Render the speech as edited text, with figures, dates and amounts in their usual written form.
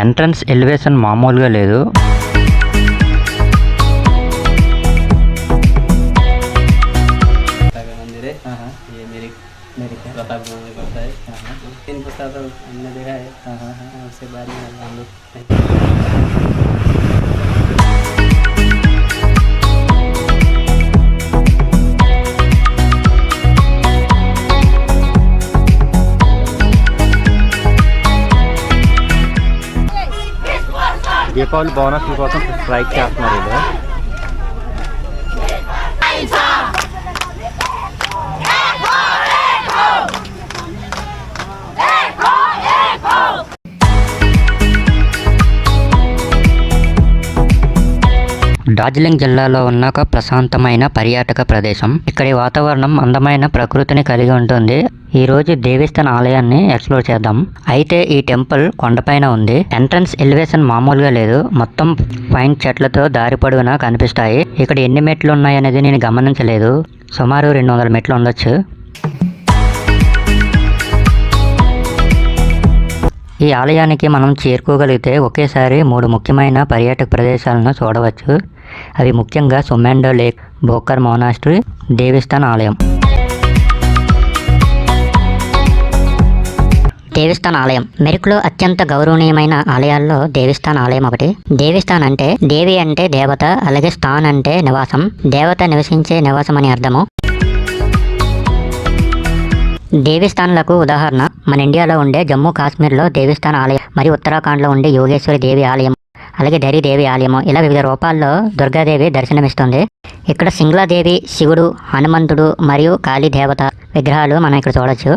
Entrance elevation మామూలుగా లేదు. मंदिर है। ये मेरे प्रताप गाँव में पड़ता है। 3 पुस्ता तो हमने देखा है। उससे बाद में हम लोग దీపావళి బోనస్ల కోసం స్ట్రైక్ చేస్తున్నారు వీళ్ళు. డార్జిలింగ్ జిల్లాలో ఉన్న ఒక ప్రశాంతమైన పర్యాటక ప్రదేశం. ఇక్కడి వాతావరణం అందమైన ప్రకృతిని కలిగి ఉంటుంది. ఈ రోజు దేవస్థాన ఆలయాన్ని ఎక్స్ప్లోర్ చేద్దాం. అయితే ఈ టెంపుల్ కొండపైన ఉంది. ఎంట్రన్స్ ఎలివేషన్ మామూలుగా లేదు. మొత్తం పైన్ చెట్లతో దారి పొడవునా కనిపిస్తాయి. ఇక్కడ ఎన్ని మెట్లు ఉన్నాయనేది నేను గమనించలేదు. సుమారు 200 మెట్లు ఉండొచ్చు. ఈ ఆలయానికి మనం చేరుకోగలిగితే ఒకేసారి 3 ముఖ్యమైన పర్యాటక ప్రదేశాలను చూడవచ్చు. అవి ముఖ్యంగా సొమాండో లేక్, బోకర్ మోనాస్ట్రీ, దేవస్థాన ఆలయం. దేవస్థాన ఆలయం మెరుకులో అత్యంత గౌరవనీయమైన ఆలయాల్లో దేవస్థాన ఆలయం ఒకటి. దేవస్థాన్ అంటే దేవి అంటే దేవత, అలాగే స్థాన్ అంటే నివాసం, దేవత నివసించే నివాసం అని అర్థము. దేవస్థానాలకు ఉదాహరణ మన ఇండియాలో ఉండే జమ్మూ కాశ్మీర్లో దేవస్థాన ఆలయం, మరియు ఉత్తరాఖండ్లో ఉండే యోగేశ్వరి దేవి ఆలయం, అలాగే ధరి దేవి ఆలయము. ఇలా వివిధ రూపాల్లో దుర్గాదేవి దర్శనమిస్తుంది. ఇక్కడ సింగ్లాదేవి, శివుడు, హనుమంతుడు మరియు కాళీ దేవత విగ్రహాలు మనం ఇక్కడ చూడొచ్చు.